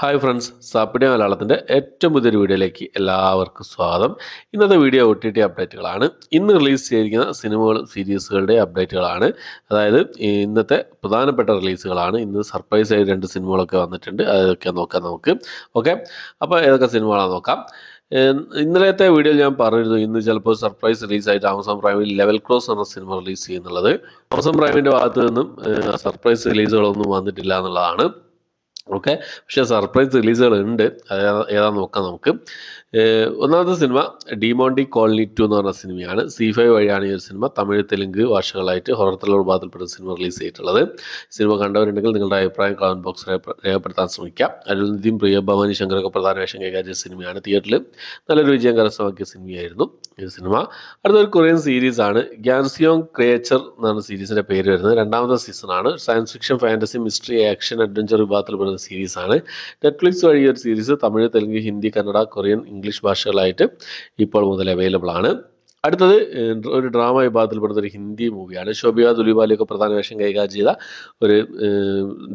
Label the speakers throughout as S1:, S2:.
S1: Hi friends, സാപ്പിഡിയ മലയാളത്തിൻ്റെ ഏറ്റവും പുതിയൊരു വീഡിയോയിലേക്ക് എല്ലാവർക്കും സ്വാഗതം. ഇന്നത്തെ വീഡിയോ OTT അപ്ഡേറ്റുകളാണ്. ഇന്ന് റിലീസ് ചെയ്തിരിക്കുന്ന സിനിമകളും സീരീസുകളുടെ അപ്ഡേറ്റുകളാണ്. അതായത് ഇന്നത്തെ പ്രധാനപ്പെട്ട റിലീസുകളാണ്. ഇന്ന് സർപ്രൈസ് ആയി 2 സിനിമകളൊക്കെ വന്നിട്ടുണ്ട്. അതൊക്കെ നോക്കാം നമുക്ക്. ഓക്കെ, അപ്പോൾ ഏതൊക്കെ സിനിമകളാണെന്ന് നോക്കാം. ഇന്നലത്തെ വീഡിയോയിൽ ഞാൻ പറഞ്ഞിരുന്നു ഇന്ന് ചിലപ്പോൾ സർപ്രൈസ് റിലീസായിട്ട് ആമസോൺ പ്രൈമിൽ ലെവൽ ക്രോസ് എന്ന സിനിമ റിലീസ് ചെയ്യുന്നുള്ളത്. ആമസോൺ പ്രൈമിൻ്റെ ഭാഗത്തു നിന്നും സർപ്രൈസ് റിലീസുകളൊന്നും വന്നിട്ടില്ല എന്നുള്ളതാണ്. ഓക്കെ, പക്ഷേ സർപ്രൈസ് റിലീസുകൾ ഉണ്ട്. ഏതാണെന്ന് നോക്കാം നമുക്ക്. ഒന്നാമത്തെ സിനിമ ഡിമോണ്ടി കോളനി 2 എന്ന് പറഞ്ഞ സിനിമയാണ്. C5 വഴിയാണ് ഈ ഒരു സിനിമ തമിഴ് തെലുങ്ക് ഭാഷകളായിട്ട് ഹൊറർ ത്രില്ലർ വിഭാഗത്തിൽപ്പെടുന്ന സിനിമ റിലീസ് ചെയ്തിട്ടുള്ളത്. സിനിമ കണ്ടവരുണ്ടെങ്കിൽ നിങ്ങളുടെ അഭിപ്രായം കമന്റ് ബോക്സിൽ രേഖപ്പെടുത്താൻ ശ്രമിക്കാം. അരുൾനിധിയും പ്രിയഭവാനി ശങ്കറൊക്കെ പ്രധാന വേഷം കൈകാര്യം ചെയ്ത സിനിമയാണ്. തിയേറ്ററിൽ നല്ലൊരു വിജയം കരസ്ഥമാക്കിയ സിനിമയായിരുന്നു ഈ സിനിമ. അടുത്തൊരു കൊറിയൻ സീരീസ് ആണ്. ഗ്യാൻസിയോങ് ക്രിയേച്ചർ എന്നാണ് സീരീസിന്റെ പേര് വരുന്നത്. 2ാമത്തെ സീസണാണ്. Science fiction, fantasy, mystery, action, adventure വിഭാഗത്തിൽപ്പെടുന്ന സീരീസാണ്. നെറ്റ്ഫ്ലിക്സ് വഴി ഒരു series Tamil Telugu Hindi Kannada Korean English ഭാഷകളായിട്ട് ഇപ്പോൾ മുതൽ അവൈലബിൾ ആണ്. അടുത്തത് ഒരു ഡ്രാമ വിഭാഗത്തിൽപ്പെടുന്ന ഒരു ഹിന്ദി മൂവിയാണ്. ശോഭിക ദുലിബാലിയൊക്കെ പ്രധാന വേഷം കൈകാര്യം ചെയ്ത ഒരു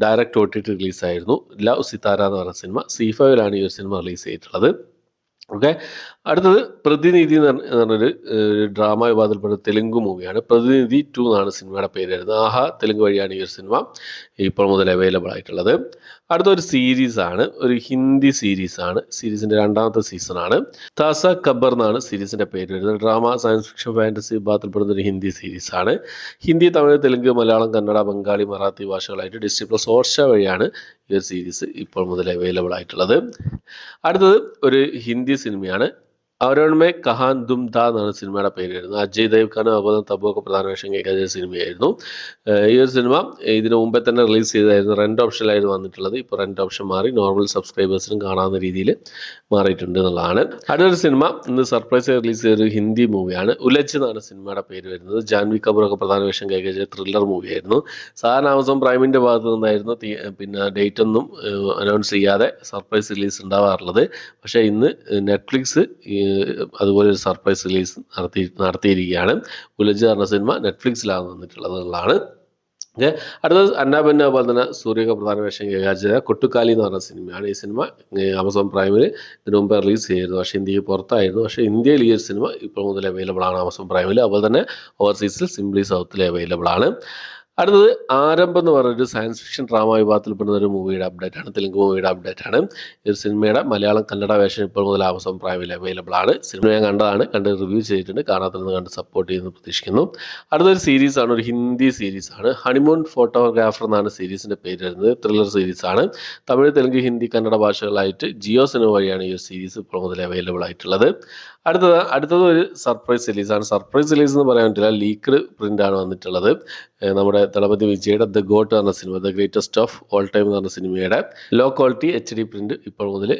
S1: ഡയറക്റ്റ് OTT റിലീസായിരുന്നു. ലവ് സിതാര എന്ന് പറയുന്ന സിനിമ. C5ലാണ് ഈ ഒരു സിനിമ റിലീസ് ചെയ്തിട്ടുള്ളത്. ഓക്കെ, അടുത്തത് പ്രതിനിധി എന്ന് പറഞ്ഞൊരു ഡ്രാമ വിഭാഗത്തിൽപ്പെട്ട തെലുങ്ക് മൂവിയാണ്. പ്രതിനിധി 2 എന്നാണ് സിനിമയുടെ പേര് വരുന്നത്. ആഹാ തെലുങ്ക് വഴിയാണ് ഈ ഒരു സിനിമ ഇപ്പോൾ മുതൽ അവൈലബിൾ ആയിട്ടുള്ളത്. അടുത്തൊരു സീരീസാണ്, ഒരു ഹിന്ദി സീരീസാണ്. സീരീസിന്റെ 2ാമത്തെ സീസണാണ്. താസ കബ്ബർ എന്നാണ് സീരീസിന്റെ പേര് വരുന്നത്. ഡ്രാമ, സയൻസ് ഫിക്ഷൻ, ഫാന്റസി വിഭാഗത്തിൽപ്പെടുന്ന ഒരു ഹിന്ദി സീരീസാണ്. ഹിന്ദി, തമിഴ്, തെലുങ്ക്, മലയാളം, കന്നഡ, ബംഗാളി, മറാത്തി ഭാഷകളായിട്ട് Disney+ ഹോട്ട്സ്റ്റാർ വഴിയാണ് ഈ ഒരു സീരീസ് ഇപ്പോൾ മുതൽ അവൈലബിൾ ആയിട്ടുള്ളത്. അടുത്തത് ഒരു ഹിന്ദി സിനിമയാണ്. അവരോൺമേ കഹാൻ ദും ദ എന്നാണ് സിനിമയുടെ പേര് വരുന്നത്. അജയ് ദേവ്ഖാനും അബോധം തബു ഒക്കെ പ്രധാന വേഷം കൈകാര്യം ചെയ്ത സിനിമയായിരുന്നു. ഈ ഒരു സിനിമ ഇതിനു മുമ്പേ തന്നെ റിലീസ് ചെയ്തായിരുന്നു. റെന്റ് ഓപ്ഷനിലായിരുന്നു വന്നിട്ടുള്ളത്. ഇപ്പോൾ റെന്റ് ഓപ്ഷൻ മാറി നോർമൽ സബ്സ്ക്രൈബേഴ്സിനും കാണാവുന്ന രീതിയിൽ മാറിയിട്ടുണ്ട് എന്നുള്ളതാണ്. അടുത്തൊരു സിനിമ ഇന്ന് സർപ്രൈസ് റിലീസ് ചെയ്ത ഒരു ഹിന്ദി മൂവിയാണ്. ഉലച്ച് എന്നാണ് സിനിമയുടെ പേര് വരുന്നത്. ജാൻവി കപൂർ ഒക്കെ പ്രധാന വേഷം കൈകാര്യം ചെയ്ത ത്രില്ലർ മൂവിയായിരുന്നു. സാധാരണ ആമസോൺ പ്രൈമിന്റെ ഭാഗത്ത് നിന്നായിരുന്നു പിന്നെ ഡേറ്റ് ഒന്നും അനൗൺസ് ചെയ്യാതെ സർപ്രൈസ് റിലീസ് ഉണ്ടാവാറുള്ളത്. പക്ഷേ ഇന്ന് നെറ്റ്ഫ്ലിക്സ് അതുപോലെ ഒരു സർപ്രൈസ് റിലീസ് നടത്തിയിരിക്കുകയാണ്. ഉലജ് പറഞ്ഞ സിനിമ നെറ്റ്ഫ്ലിക്സിലാണ് വന്നിട്ടുള്ളത് എന്നുള്ളതാണ്. ഓക്കെ, അടുത്തത് അന്നാബെന്ന പോലെ തന്നെ സൂര്യക പ്രധാന വേഷം കൈകാര്യം ചെയ്ത കൊട്ടുക്കാലി എന്ന് പറഞ്ഞ സിനിമയാണ്. ഈ സിനിമ ആമസോൺ പ്രൈമിൽ ഇതിനു മുമ്പ് റിലീസ് ചെയ്തിരുന്നു. പക്ഷേ ഇന്ത്യക്ക് പുറത്തായിരുന്നു. പക്ഷേ ഇന്ത്യയിൽ ഈ ഒരു സിനിമ ഇപ്പോൾ മുതൽ അവൈലബിൾ ആണ് ആമസോൺ പ്രൈമിൽ. അതുപോലെ തന്നെ ഓവർസീസിൽ സിംപ്ലി സൗത്തിൽ അവൈലബിൾ ആണ്. അടുത്തത് ആരംഭം എന്ന് പറഞ്ഞൊരു സയൻസ് ഫിക്ഷൻ ഡ്രാമ വിഭാഗത്തിൽപ്പെടുന്ന ഒരു മൂവിയുടെ അപ്ഡേറ്റ് ആണ്. തെലുങ്ക് മൂവിയുടെ അപ്ഡേറ്റ് ആണ്. ഈ സിനിമയുടെ മലയാളം കന്നഡ വേഷം ഇപ്പോൾ മുതൽ ആമസോൺ പ്രൈമിൽ അവൈലബിൾ ആണ്. സിനിമ ഞാൻ കണ്ടതാണ്, കണ്ട് റിവ്യൂ ചെയ്തിട്ടുണ്ട്. കാണാത്തതെന്ന് കണ്ട് സപ്പോർട്ട് ചെയ്യുന്നു പ്രതീക്ഷിക്കുന്നു. അടുത്തൊരു സീരീസ് ആണ്, ഒരു ഹിന്ദി സീരീസ് ആണ്. ഹണിമൂൺ ഫോട്ടോഗ്രാഫർ എന്നാണ് സീരീസിന്റെ പേര് വരുന്നത്. ത്രില്ലർ സീരീസ് ആണ്. തമിഴ് തെലുങ്ക് ഹിന്ദി കന്നഡ ഭാഷകളായിട്ട് ജിയോ സിനിമ വഴിയാണ് ഈ ഒരു സീരീസ് ഇപ്പോൾ മുതൽ അവൈലബിൾ ആയിട്ടുള്ളത്. അടുത്തത് ഒരു സർപ്രൈസ് റിലീസാണ്. സർപ്രൈസ് റിലീസ് എന്ന് പറയാൻ പറ്റില്ല, ലീക്ക്ഡ് പ്രിന്റ് ആണ് വന്നിട്ടുള്ളത്. നമ്മുടെ ദളപതി വിജയുടെ ദ ഗോട്ട് എന്ന cinema, the greatest of all time എന്ന് പറഞ്ഞ സിനിമയുടെ ലോ ക്വാളിറ്റി HD പ്രിന്റ് ഇപ്പോൾ മുതൽ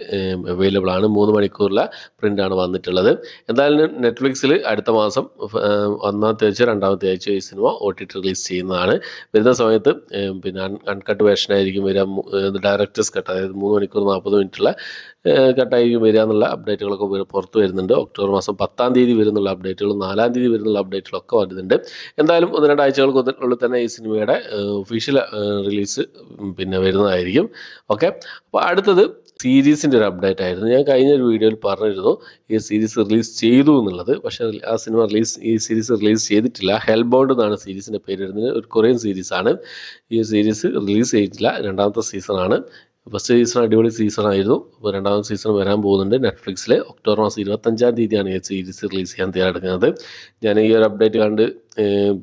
S1: അവൈലബിൾ ആണ്. 3 മണിക്കൂറിലെ പ്രിന്റ് ആണ് വന്നിട്ടുള്ളത്. എന്തായാലും നെറ്റ്ഫ്ലിക്സിൽ അടുത്ത മാസം 1ാമത്തെ ആഴ്ച 2ാമത്തെ ആഴ്ച ഈ സിനിമ OTT റിലീസ് ചെയ്യുന്നതാണ്. വരുന്ന സമയത്ത് പിന്നെ അൺകട്ട് വേർഷൻ ആയിരിക്കും വരിക. ഡയറക്ടേഴ്സ് കട്ട്, അതായത് 3 മണിക്കൂർ 40 മിനിറ്റുള്ള കട്ടായിരിക്കും വരിക എന്നുള്ള അപ്ഡേറ്റുകളൊക്കെ പുറത്ത് വരുന്നുണ്ട്. ഒക്ടോബർ മാസം 10ാം തീയതി വരുന്നുള്ള അപ്ഡേറ്റുകളും 4ാം തീയതി വരുന്നുള്ള അപ്ഡേറ്റുകളൊക്കെ വരുന്നുണ്ട്. എന്തായാലും 1-2 ആഴ്ചകൾക്കുള്ളിൽ തന്നെ ഈ സിനിമയുടെ ഒഫീഷ്യൽ റിലീസ് പിന്നെ വരുന്നതായിരിക്കും. ഓക്കെ, അപ്പോൾ അടുത്തത് സീരീസിൻ്റെ ഒരു അപ്ഡേറ്റ് ആയിരുന്നു. ഞാൻ കഴിഞ്ഞ ഒരു വീഡിയോയിൽ പറഞ്ഞിരുന്നു ഈ സീരീസ് റിലീസ് ചെയ്തു എന്നുള്ളത്. പക്ഷേ ആ സിനിമ ഈ സീരീസ് റിലീസ് ചെയ്തിട്ടില്ല. ഹെൽബൗണ്ട് എന്നാണ് സീരീസിൻ്റെ പേര് വരുന്നത്. ഒരു കൊറിയൻ സീരീസാണ്. ഈ സീരീസ് റിലീസ് ചെയ്തിട്ടില്ല. 2ാമത്തെ സീസണാണ്. ഫസ്റ്റ് സീസൺ അടിപൊളി സീസൺ ആയിരുന്നു. അപ്പോൾ 2ാമത്തെ സീസൺ വരാൻ പോകുന്നുണ്ട് നെറ്റ്ഫ്ലിക്സിൽ. ഒക്ടോബർ മാസം 25ാം തീയതിയാണ് ഈ സീരീസ് റിലീസ് ചെയ്യാൻ തയ്യാറെടുക്കുന്നത്. ഞാൻ ഈ ഒരു അപ്ഡേറ്റ് കണ്ട്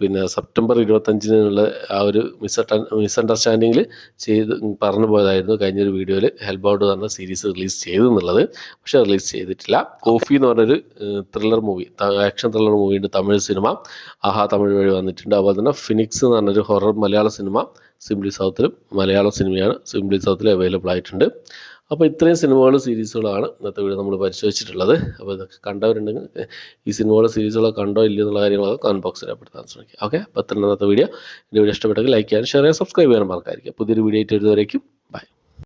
S1: പിന്നെ സെപ്റ്റംബർ 25-നുള്ള ആ ഒരു മിസ്അണ്ടർസ്റ്റാൻഡിങ്ങിൽ പറഞ്ഞു പോയതായിരുന്നു കഴിഞ്ഞൊരു വീഡിയോയിൽ. ഹെൽബൗണ്ട് പറഞ്ഞ സീരീസ് റിലീസ് ചെയ്തു എന്നുള്ളത്. പക്ഷേ റിലീസ് ചെയ്തിട്ടില്ല. കോഫി എന്ന് പറഞ്ഞൊരു ത്രില്ലർ മൂവി, ആക്ഷൻ ത്രില്ലർ മൂവിയുണ്ട്, തമിഴ് സിനിമ. ആഹാ തമിഴ് വഴി വന്നിട്ടുണ്ട്. അതുപോലെ തന്നെ ഫിനിക്സ് എന്ന് പറഞ്ഞൊരു ഹൊറർ മലയാള സിനിമ സിംപ്ലി സൗത്തിലും, മലയാളം സിനിമയാണ്, സിംപ്ലി സൗത്തിൽ അവൈലബിൾ ആയിട്ടുണ്ട്. അപ്പോൾ ഇത്രയും സിനിമകളും സീരീസുകളാണ് ഇന്നത്തെ വീഡിയോ നമ്മൾ പരിശോധിച്ചിട്ടുള്ളത്. അപ്പോൾ ഇതൊക്കെ കണ്ടവരുണ്ടെങ്കിൽ ഈ സിനിമകളും സീരീസുകളൊക്കെ കണ്ടോ ഇല്ലയോ എന്നുള്ള കാര്യങ്ങളൊക്കെ കമന്റ് ബോക്സിൽ രേഖപ്പെടുത്താൻ ശ്രമിക്കുക. ഓക്കെ, അപ്പോൾ ഇന്നത്തെ വീഡിയോ ഇഷ്ടപ്പെട്ടെങ്കിൽ ലൈക്ക് ചെയ്യാനും ഷെയർ ചെയ്യാനും സബ്സ്ക്രൈബ് ചെയ്യാനും മറക്കാതിരിക്കുക. പുതിയൊരു വീഡിയോ ആയിട്ട് വരുന്നവരേക്കും